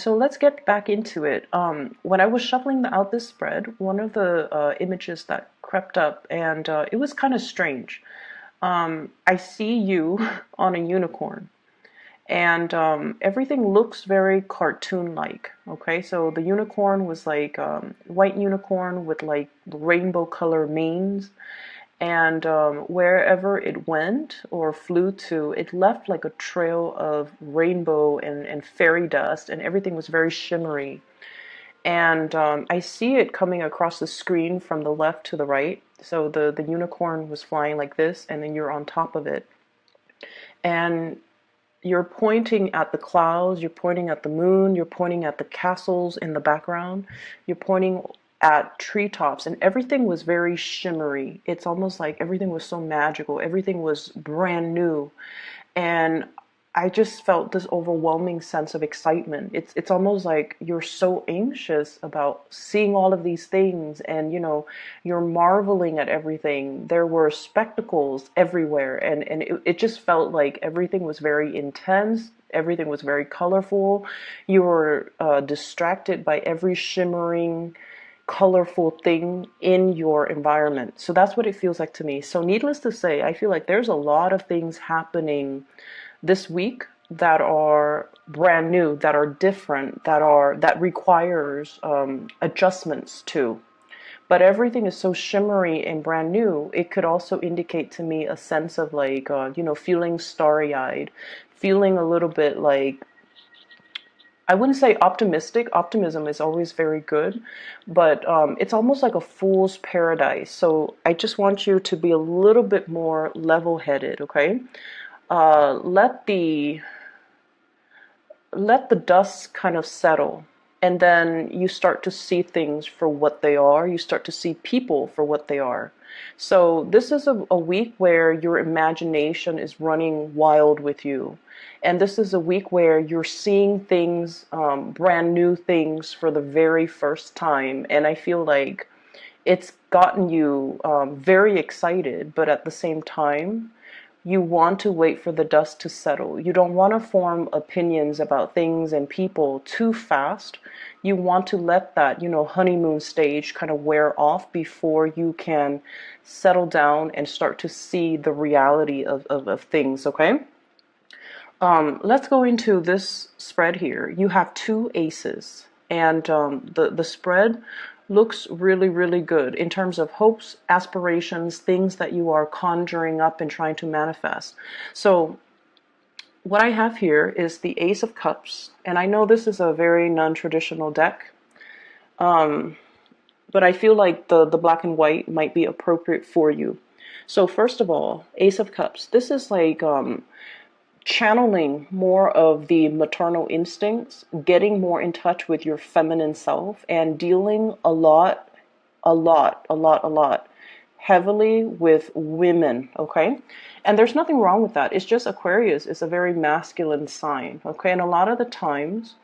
So let's get back into it. When I was shuffling out this spread, one of the images that crept up, and it was kind of strange. I see you on a unicorn, and everything looks very cartoon-like. Okay, so the unicorn was like white unicorn with like rainbow color manes, and wherever it went or flew to, it left like a trail of rainbow and fairy dust, and everything was very shimmery. And I see it coming across the screen from the left to the right. So the unicorn was flying like this, and then you're on top of it. And you're pointing at the clouds, you're pointing at the moon, you're pointing at the castles in the background, you're pointing at treetops, and everything was very shimmery. It's almost like everything was so magical, everything was brand new. And I just felt this overwhelming sense of excitement. It's almost like you're so anxious about seeing all of these things, and you're marveling at everything. There were spectacles everywhere, and it just felt like everything was very intense. Everything was very colorful. You were distracted by every shimmering, colorful thing in your environment. So that's what it feels like to me. So needless to say, I feel like there's a lot of things happening this week that are brand new, that are different, that requires adjustments to. But everything is so shimmery and brand new. It could also indicate to me a sense of like feeling starry-eyed, feeling a little bit like, I wouldn't say optimistic. Optimism is always very good, but it's almost like a fool's paradise. So I just want you to be a little bit more level-headed, okay? Let the dust kind of settle, and then you start to see things for what they are. You start to see people for what they are. So this is a week where your imagination is running wild with you, and this is a week where you're seeing things, brand new things for the very first time. And I feel like it's gotten you very excited, but at the same time you want to wait for the dust to settle. You don't want to form opinions about things and people too fast. You want to let that, honeymoon stage kind of wear off before you can settle down and start to see the reality of things, okay? Let's go into this spread here. You have two aces, and the spread looks really, really good in terms of hopes, aspirations, things that you are conjuring up and trying to manifest. So what I have here is the Ace of Cups, and I know this is a very non-traditional deck, but I feel like the black and white might be appropriate for you. So first of all, Ace of Cups. This is like channeling more of the maternal instincts, getting more in touch with your feminine self, and dealing a lot heavily with women, okay? And there's nothing wrong with that. It's just Aquarius is a very masculine sign, okay? And a lot of the times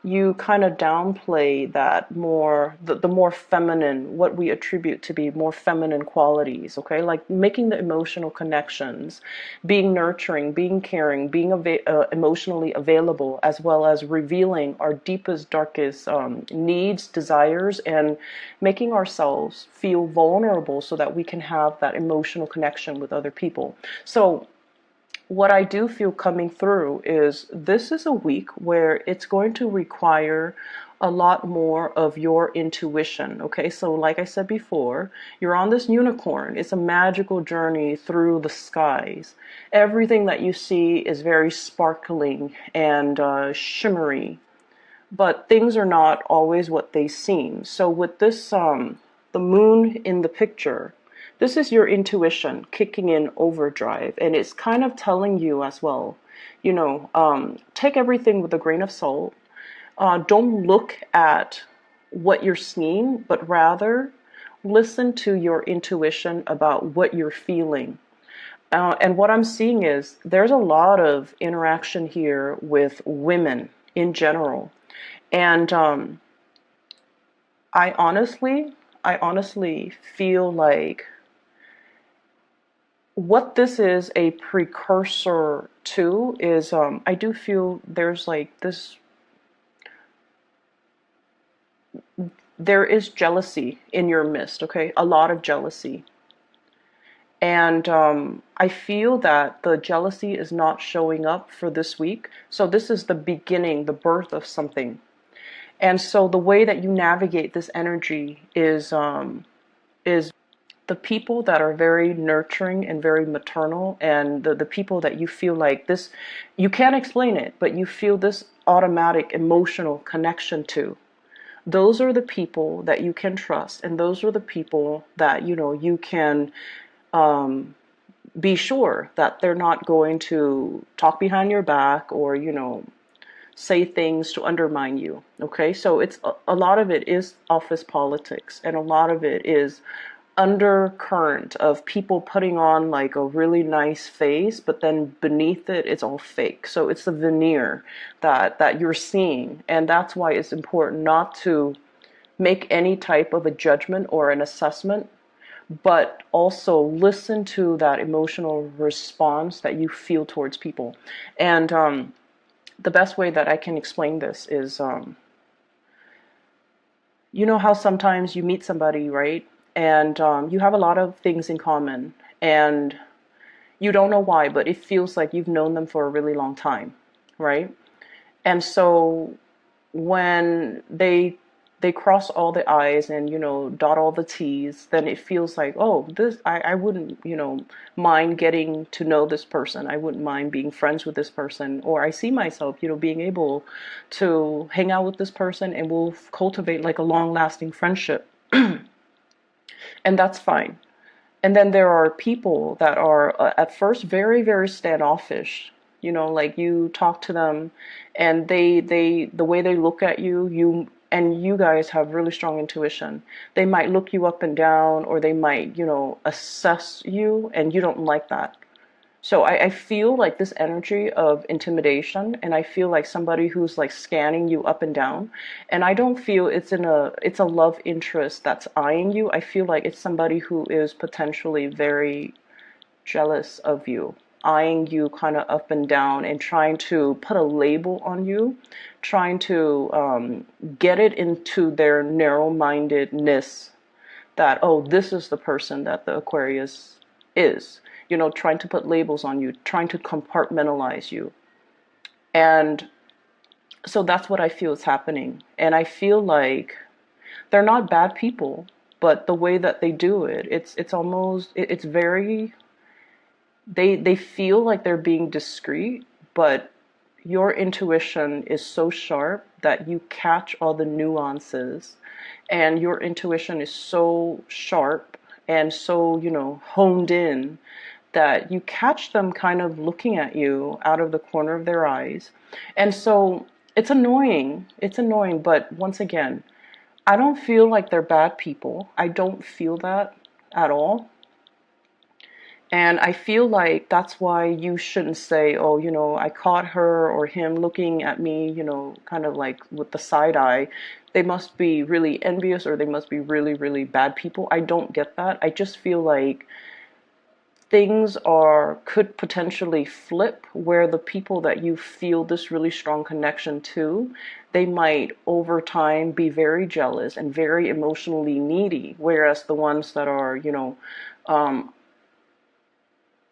you kind of downplay that more, the more feminine, what we attribute to be more feminine qualities, okay? Like making the emotional connections, being nurturing, being caring, being emotionally available, as well as revealing our deepest, darkest needs, desires, and making ourselves feel vulnerable so that we can have that emotional connection with other people. So what I do feel coming through is this is a week where it's going to require a lot more of your intuition. Okay, so like I said before, you're on this unicorn. It's a magical journey through the skies. Everything that you see is very sparkling and shimmery, but things are not always what they seem. So with this, the moon in the picture, this is your intuition kicking in overdrive, and it's kind of telling you as well, take everything with a grain of salt. Don't look at what you're seeing, but rather listen to your intuition about what you're feeling. And what I'm seeing is there's a lot of interaction here with women in general. And I honestly feel like what this is a precursor to is I do feel there's like this there is jealousy in your midst, okay? A lot of jealousy. And I feel that the jealousy is not showing up for this week. So this is the beginning, the birth of something. And so the way that you navigate this energy is the people that are very nurturing and very maternal, and the people that you feel like this, you can't explain it, but you feel this automatic emotional connection to. Those are the people that you can trust, and those are the people that, you know, you can be sure that they're not going to talk behind your back or, you know, say things to undermine you. Okay, so it's a lot of it is office politics, and a lot of it is undercurrent of people putting on like a really nice face, but then beneath it it's all fake. So it's the veneer that you're seeing, and that's why it's important not to make any type of a judgment or an assessment, but also listen to that emotional response that you feel towards people. And the best way that I can explain this is, you know how sometimes you meet somebody, right? And you have a lot of things in common, and you don't know why, but it feels like you've known them for a really long time, right? And so when they cross all the I's and, you know, dot all the T's, then it feels like, oh, this, I wouldn't, you know, mind getting to know this person. I wouldn't mind being friends with this person. Or I see myself, you know, being able to hang out with this person, and we'll cultivate like a long lasting friendship. And that's fine. And then there are people that are at first very, very standoffish. You know, like you talk to them, and the way they look at you, and you guys have really strong intuition. They might look you up and down, or they might, you know, assess you, and you don't like that. So I feel like this energy of intimidation, and I feel like somebody who's like scanning you up and down. And I don't feel it's a love interest that's eyeing you. I feel like it's somebody who is potentially very jealous of you, eyeing you kind of up and down and trying to put a label on you, trying to get it into their narrow-mindedness that, oh, this is the person that the Aquarius is. You know, trying to put labels on you, trying to compartmentalize you. And so that's what I feel is happening. And I feel like they're not bad people, but the way that they do it, it's almost, it's very, they feel like they're being discreet, but your intuition is so sharp that you catch all the nuances, and your intuition is so sharp and so, you know, honed in that you catch them kind of looking at you out of the corner of their eyes. And so it's annoying. It's annoying, but once again, I don't feel like they're bad people. I don't feel that at all. And I feel like that's why you shouldn't say, oh, you know, I caught her or him looking at me, you know, kind of like with the side eye. They must be really envious, or they must be really, really bad people. I don't get that. I just feel like things could potentially flip, where the people that you feel this really strong connection to, they might over time be very jealous and very emotionally needy, whereas the ones that are, you know,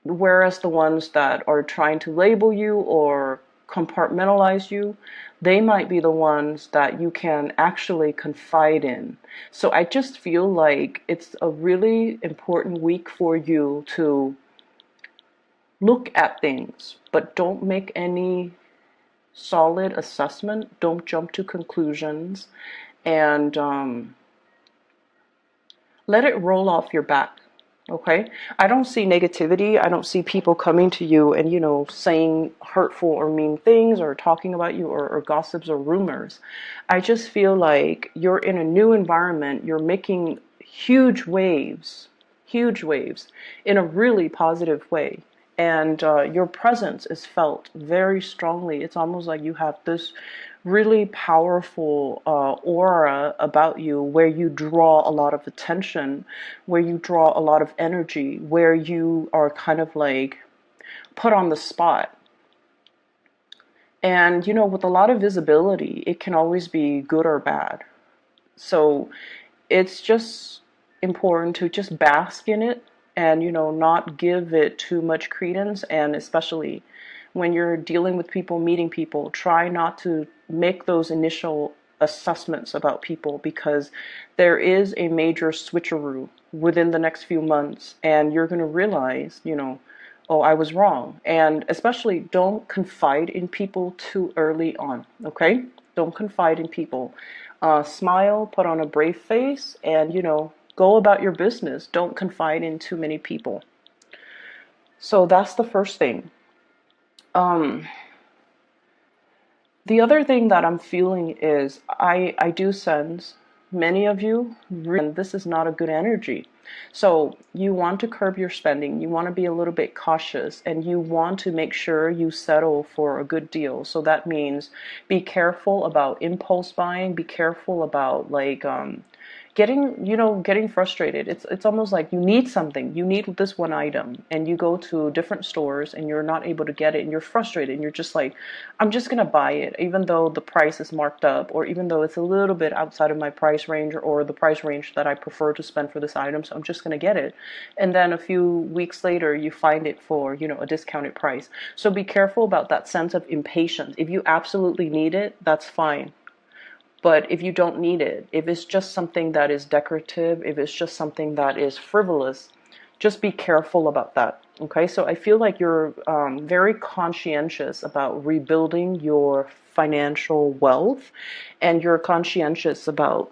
whereas the ones that are trying to label you or compartmentalize you, they might be the ones that you can actually confide in. So I just feel like it's a really important week for you to look at things, but don't make any solid assessment. Don't jump to conclusions, and let it roll off your back. Okay, I don't see negativity. I don't see people coming to you and, you know, saying hurtful or mean things or talking about you, or gossips or rumors. I just feel like you're in a new environment. You're making huge waves in a really positive way. And your presence is felt very strongly. It's almost like you have this really powerful aura about you, where you draw a lot of attention, where you draw a lot of energy, where you are kind of like put on the spot. And, you know, with a lot of visibility, it can always be good or bad. So it's just important to just bask in it and, not give it too much credence. And especially when you're dealing with people, meeting people, try not to make those initial assessments about people, because there is a major switcheroo within the next few months, and you're going to realize, oh, I was wrong. And especially don't confide in people too early on, okay? Don't confide in people. Smile, put on a brave face, and, go about your business. Don't confide in too many people. So that's the first thing. Um, the other thing that I'm feeling is I do sense many of you, and this is not a good energy. So you want to curb your spending, you want to be a little bit cautious, and you want to make sure you settle for a good deal. So that means be careful about impulse buying, be careful about like getting frustrated. It's almost like you need something, you need this one item, and you go to different stores and you're not able to get it, and you're frustrated, and you're just like, I'm just gonna buy it even though the price is marked up, or even though it's a little bit outside of my price range, or the price range that I prefer to spend for this item, so I'm just gonna get it. And then a few weeks later you find it for, a discounted price. So be careful about that sense of impatience. If you absolutely need it, that's fine. But if you don't need it, if it's just something that is decorative, if it's just something that is frivolous, just be careful about that. Okay, so I feel like you're very conscientious about rebuilding your financial wealth, and you're conscientious about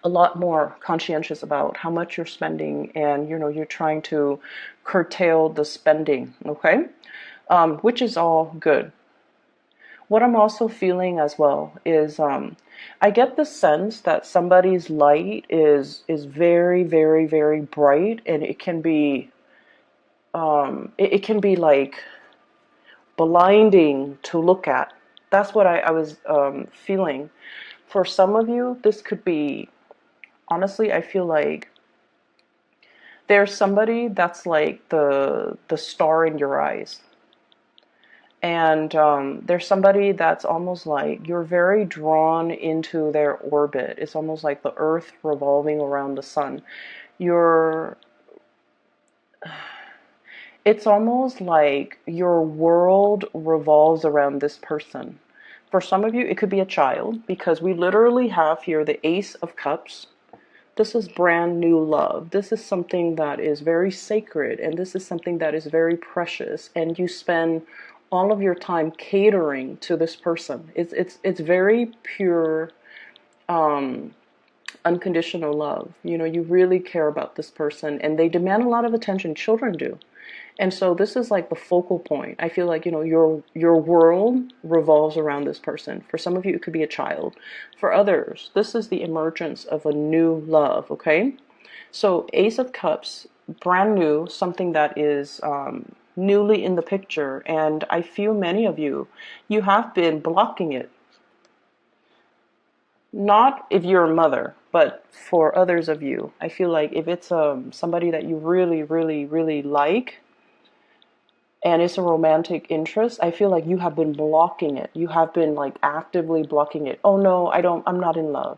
a lot more conscientious about how much you're spending, and you're trying to curtail the spending. Okay, which is all good. What I'm also feeling as well is I get the sense that somebody's light is very, very, very bright, and it can be it can be like blinding to look at. That's what I was feeling. For some of you, this could be, honestly, I feel like there's somebody that's like the star in your eyes. And there's somebody that's almost like you're very drawn into their orbit. It's almost like the earth revolving around the sun. You're, it's almost like your world revolves around this person. For some of you, it could be a child, because we literally have here the Ace of Cups. This is brand new love. This is something that is very sacred, and this is something that is very precious, and you spend all of your time catering to this person. It's very pure, unconditional love. You really care about this person, and they demand a lot of attention. Children do. And so this is like the focal point. I feel like, your world revolves around this person. For some of you, it could be a child. For others, this is the emergence of a new love, okay? So Ace of Cups, brand new, something that is newly in the picture. And I feel many of you, you have been blocking it. Not if you're a mother, but for others of you. I feel like if it's somebody that you really, really, really like, and it's a romantic interest, I feel like you have been blocking it. You have been like actively blocking it. Oh no, I'm not in love.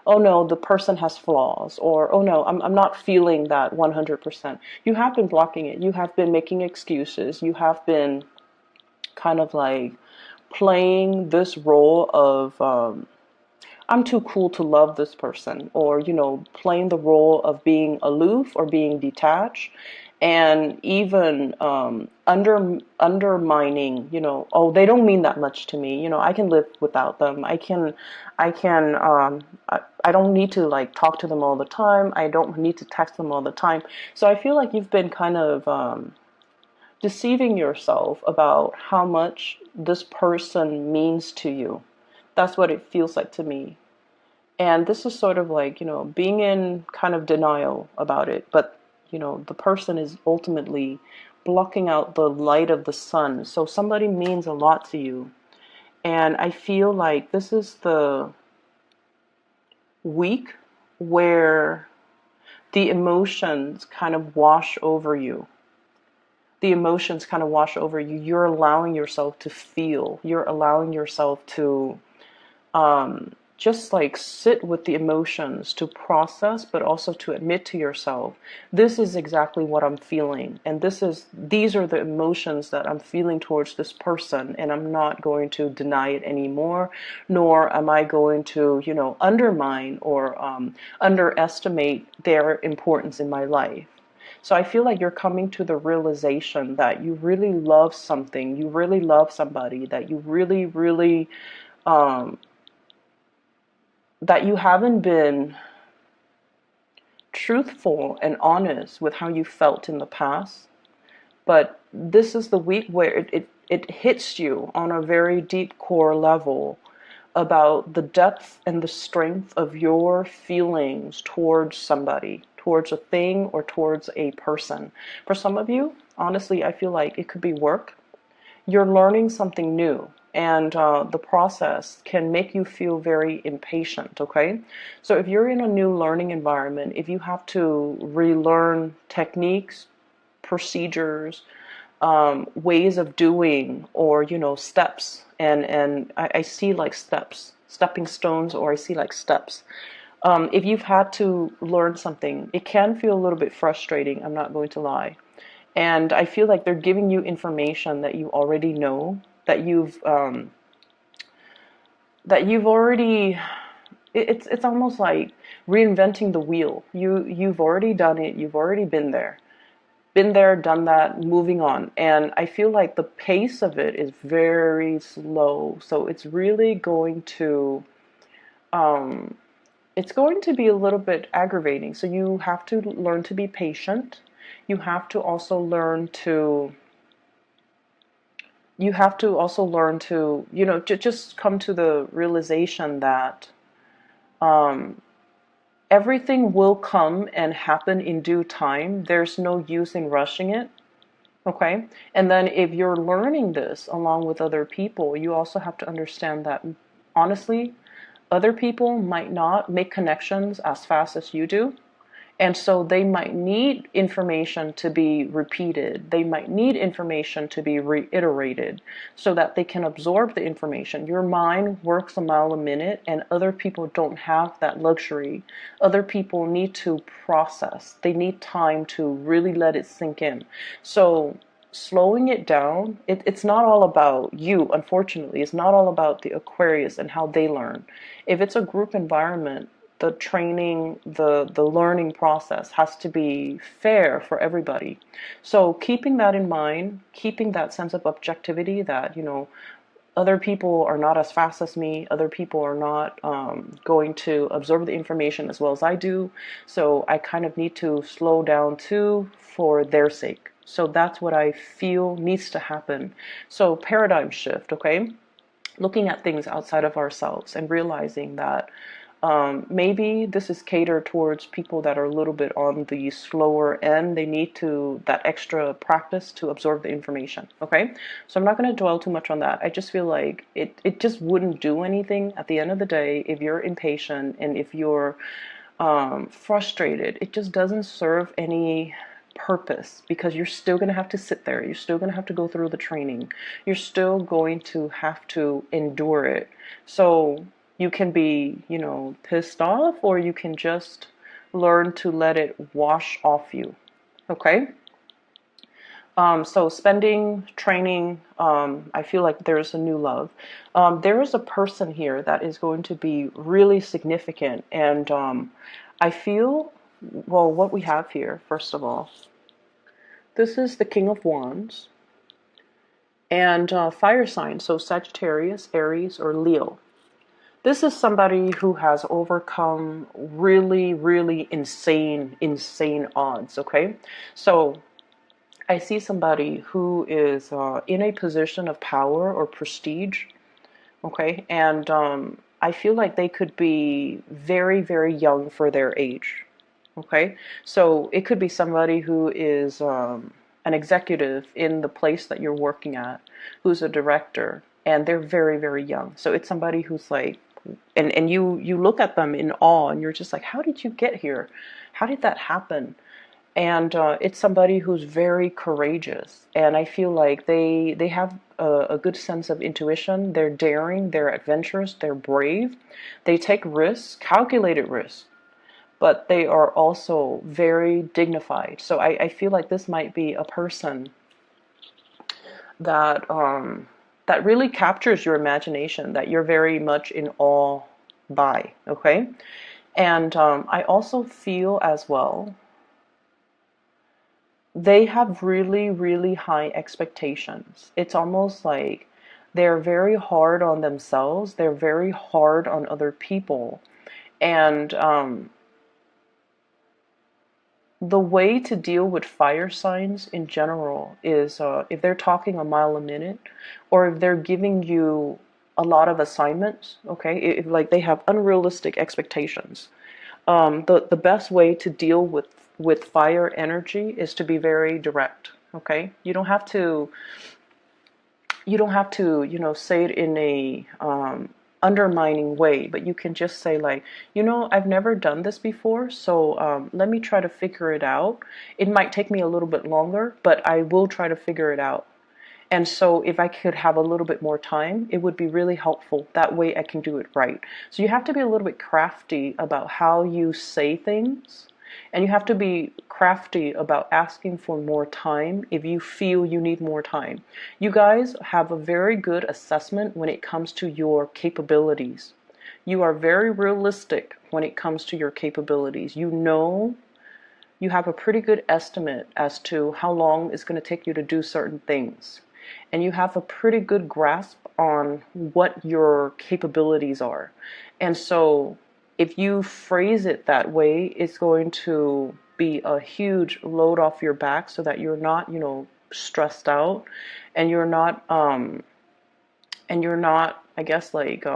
Oh no, the person has flaws. Or, oh no, I'm not feeling that 100%. You have been blocking it. You have been making excuses. You have been kind of like playing this role of, I'm too cool to love this person, or, playing the role of being aloof or being detached, and even undermining, oh, they don't mean that much to me, I can live without them. I don't need to like talk to them all the time. I don't need to text them all the time. So I feel like you've been kind of deceiving yourself about how much this person means to you. That's what it feels like to me. And this is sort of like, being in kind of denial about it. But, the person is ultimately blocking out the light of the sun. So somebody means a lot to you. And I feel like this is the week where the emotions kind of wash over you. The emotions kind of wash over you. You're allowing yourself to feel. You're allowing yourself to just like sit with the emotions to process, but also to admit to yourself, this is exactly what I'm feeling, and these are the emotions that I'm feeling towards this person, and I'm not going to deny it anymore, nor am I going to, undermine or underestimate their importance in my life. So I feel like you're coming to the realization that you really love something, you really love somebody, that you really, really um, that you haven't been truthful and honest with how you felt in the past. But this is the week where it hits you on a very deep core level about the depth and the strength of your feelings towards somebody, towards a thing, or towards a person. For some of you, honestly, I feel like it could be work. You're learning something new, and the process can make you feel very impatient, okay? So if you're in a new learning environment, if you have to relearn techniques, procedures, ways of doing, or steps, and I see like steps, stepping stones, or I see like steps. If you've had to learn something, it can feel a little bit frustrating, I'm not going to lie. And I feel like they're giving you information that you already know, that you've already. It's almost like reinventing the wheel. You've already done it. You've already been there, done that, moving on. And I feel like the pace of it is very slow. So it's really going to. It's going to be a little bit aggravating. So you have to learn to be patient. You have to also learn to just come to the realization that everything will come and happen in due time. There's no use in rushing it. Okay. And then if you're learning this along with other people, you also have to understand that honestly, other people might not make connections as fast as you do. And so they might need information to be repeated. They might need information to be reiterated so that they can absorb the information. Your mind works a mile a minute, and other people don't have that luxury. Other people need to process. They need time to really let it sink in. So slowing it down, it's not all about you, unfortunately. It's not all about the Aquarius and how they learn. If it's a group environment, the training, the learning process has to be fair for everybody. So keeping that in mind, keeping that sense of objectivity that, other people are not as fast as me, other people are not going to absorb the information as well as I do. So I kind of need to slow down too for their sake. So that's what I feel needs to happen. So paradigm shift, okay? Looking at things outside of ourselves and realizing that maybe this is catered towards people that are a little bit on the slower end. They need that extra practice to absorb the information. Okay, so I'm not going to dwell too much on that. I just feel like it just wouldn't do anything at the end of the day if you're impatient and if you're frustrated. It just doesn't serve any purpose, because you're still going to have to sit there. You're still going to have to go through the training. You're still going to have to endure it. So you can be, pissed off, or you can just learn to let it wash off you. Okay? So spending, training, I feel like there's a new love. There is a person here that is going to be really significant. And I feel, well, what we have here, first of all, this is the King of Wands. And fire sign, so Sagittarius, Aries, or Leo. This is somebody who has overcome really, really insane odds, okay? So I see somebody who is in a position of power or prestige, okay? And I feel like they could be very, very young for their age, okay? So it could be somebody who is an executive in the place that you're working at, who's a director, and they're very, very young. So it's somebody who's like, and you look at them in awe, and you're just like, how did you get here? How did that happen? And it's somebody who's very courageous, and I feel like they have a good sense of intuition. They're daring, they're adventurous, they're brave, they take risks, calculated risks, but they are also very dignified. So I feel like this might be a person that that really captures your imagination, that you're very much in awe by. Okay, and I also feel as well they have really, really high expectations. It's almost like they're very hard on themselves, they're very hard on other people. And the way to deal with fire signs in general is if they're talking a mile a minute, or if they're giving you a lot of assignments, okay, if like they have unrealistic expectations, the best way to deal with fire energy is to be very direct. Okay, you don't have to say it in a undermining way, but you can just say like, I've never done this before, so let me try to figure it out. It might take me a little bit longer, but I will try to figure it out. And so if I could have a little bit more time, it would be really helpful. That way I can do it right. So you have to be a little bit crafty about how you say things. And you have to be crafty about asking for more time if you feel you need more time. You guys have a very good assessment when it comes to your capabilities. You are very realistic when it comes to your capabilities. You have a pretty good estimate as to how long it's going to take you to do certain things. And you have a pretty good grasp on what your capabilities are. And so if you phrase it that way, it's going to be a huge load off your back so that you're not, stressed out, and you're not, I guess, like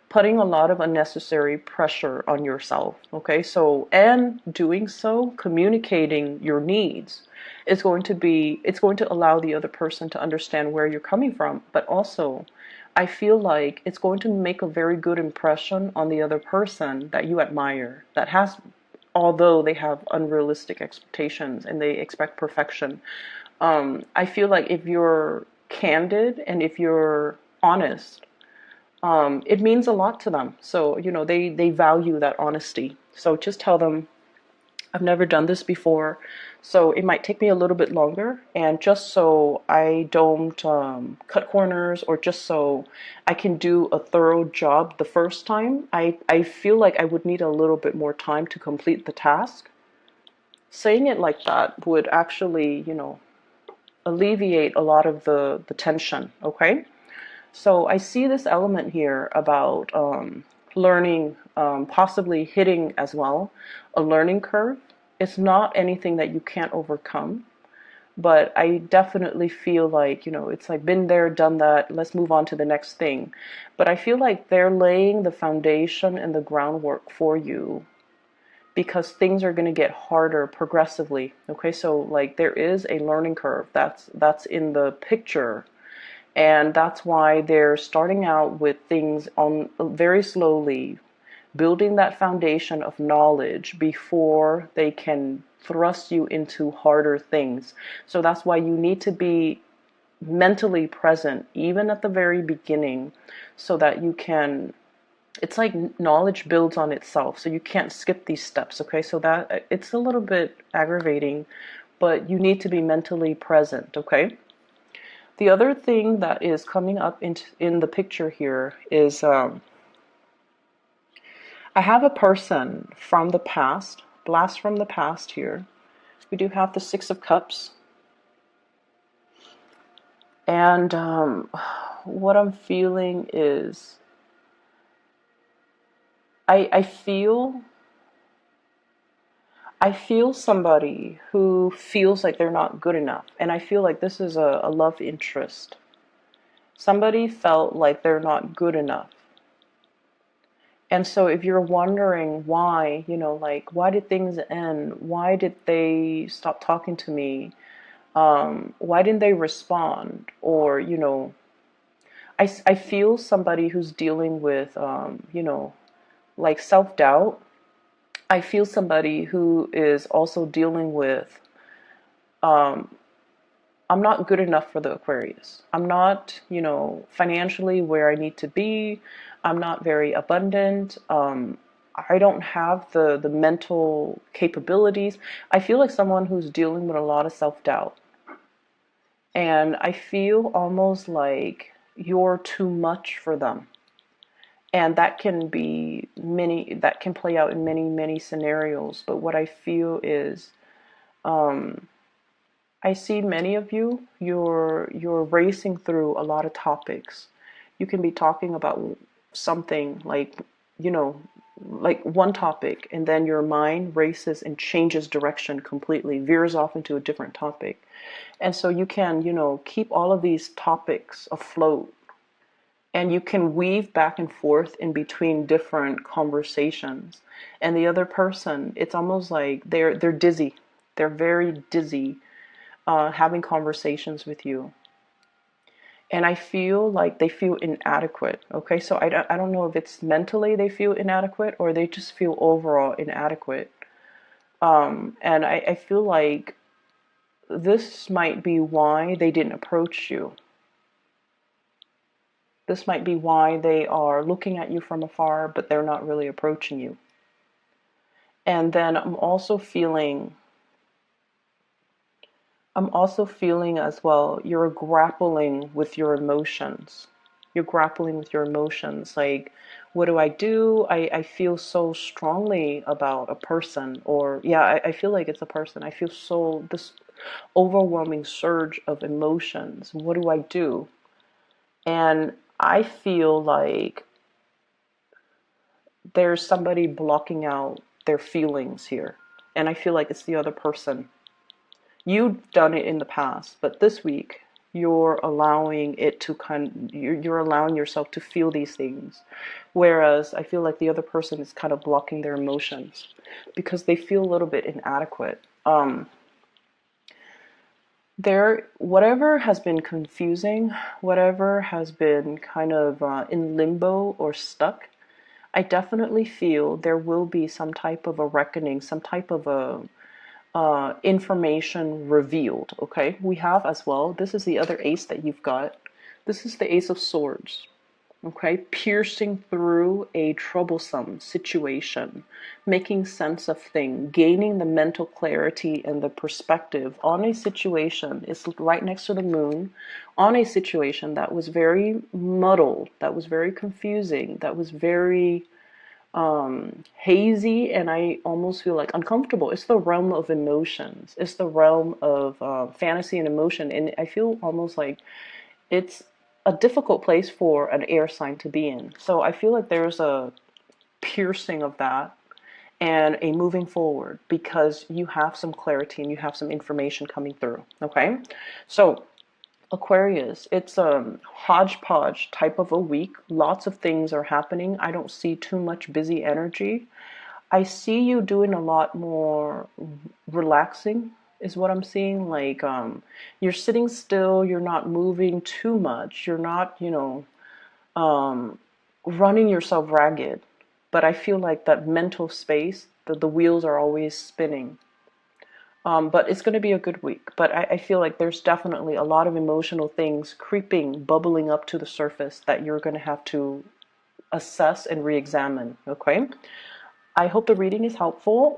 putting a lot of unnecessary pressure on yourself. Okay, so, and doing so, communicating your needs, it's going to allow the other person to understand where you're coming from, but also I feel like it's going to make a very good impression on the other person that you admire, that has, although they have unrealistic expectations and they expect perfection. I feel like if you're candid and if you're honest, it means a lot to them. So, they value that honesty. So just tell them, I've never done this before, so it might take me a little bit longer. And just so I don't cut corners, or just so I can do a thorough job the first time, I feel like I would need a little bit more time to complete the task. Saying it like that would actually, alleviate a lot of the tension, okay? So I see this element here about learning, possibly hitting as well, a learning curve. It's not anything that you can't overcome, but I definitely feel like, it's like been there, done that, let's move on to the next thing. But I feel like they're laying the foundation and the groundwork for you, because things are going to get harder progressively. Okay, so like there is a learning curve that's in the picture. And that's why they're starting out with things on very slowly, building that foundation of knowledge before they can thrust you into harder things. So that's why you need to be mentally present, even at the very beginning, so that you can, it's like knowledge builds on itself. So you can't skip these steps. Okay, so that it's a little bit aggravating, but you need to be mentally present. Okay. The other thing that is coming up in the picture here is I have a person from the past, blast from the past here. We do have the Six of Cups. And what I'm feeling is I feel somebody who feels like they're not good enough. And I feel like this is a love interest. Somebody felt like they're not good enough. And so if you're wondering why, like, why did things end? Why did they stop talking to me? Why didn't they respond? Or, I feel somebody who's dealing with, like self-doubt. I feel somebody who is also dealing with, um, I'm not good enough for the Aquarius. I'm not, financially where I need to be. I'm not very abundant. I don't have the mental capabilities. I feel like someone who's dealing with a lot of self-doubt. And I feel almost like you're too much for them. And that can that can play out in many, many scenarios. But what I feel is, um, I see many of you, you're racing through a lot of topics. You can be talking about something like, you know, like one topic, and then your mind races and changes direction completely, veers off into a different topic. And so you can, keep all of these topics afloat, and you can weave back and forth in between different conversations. And the other person, it's almost like they're dizzy. They're very dizzy having conversations with you. And I feel like they feel inadequate. Okay, so I don't know if it's mentally they feel inadequate or they just feel overall inadequate. And I feel like this might be why they didn't approach you. This might be why they are looking at you from afar, but they're not really approaching you. And then I'm also feeling as well, you're grappling with your emotions. You're grappling with your emotions. Like, what do I do? I feel so strongly about a person, or yeah, I feel like it's a person. I feel this overwhelming surge of emotions. What do I do? And I feel like there's somebody blocking out their feelings here. And I feel like it's the other person. You've done it in the past, but this week you're allowing it to you're allowing yourself to feel these things. Whereas I feel like the other person is kind of blocking their emotions because they feel a little bit inadequate. Whatever has been confusing, whatever has been kind of in limbo or stuck, I definitely feel there will be some type of a reckoning, some type of a information revealed. Okay, we have as well, this is the other ace that you've got. This is the Ace of Swords. Okay, piercing through a troublesome situation, making sense of things, gaining the mental clarity and the perspective on a situation. Is right next to the moon, on a situation that was very muddled, that was very confusing, that was very hazy, and I almost feel like uncomfortable. It's the realm of emotions. It's the realm of fantasy and emotion, and I feel almost like it's a difficult place for an air sign to be in. So I feel like there's a piercing of that and a moving forward because you have some clarity and you have some information coming through. Okay, so Aquarius, it's a hodgepodge type of a week. Lots of things are happening. I don't see too much busy energy. I see you doing a lot more relaxing is what I'm seeing. Like you're sitting still, you're not moving too much. You're not, running yourself ragged. But I feel like that mental space, the wheels are always spinning. But it's going to be a good week. But I feel like there's definitely a lot of emotional things creeping, bubbling up to the surface that you're going to have to assess and re-examine. Okay? I hope the reading is helpful.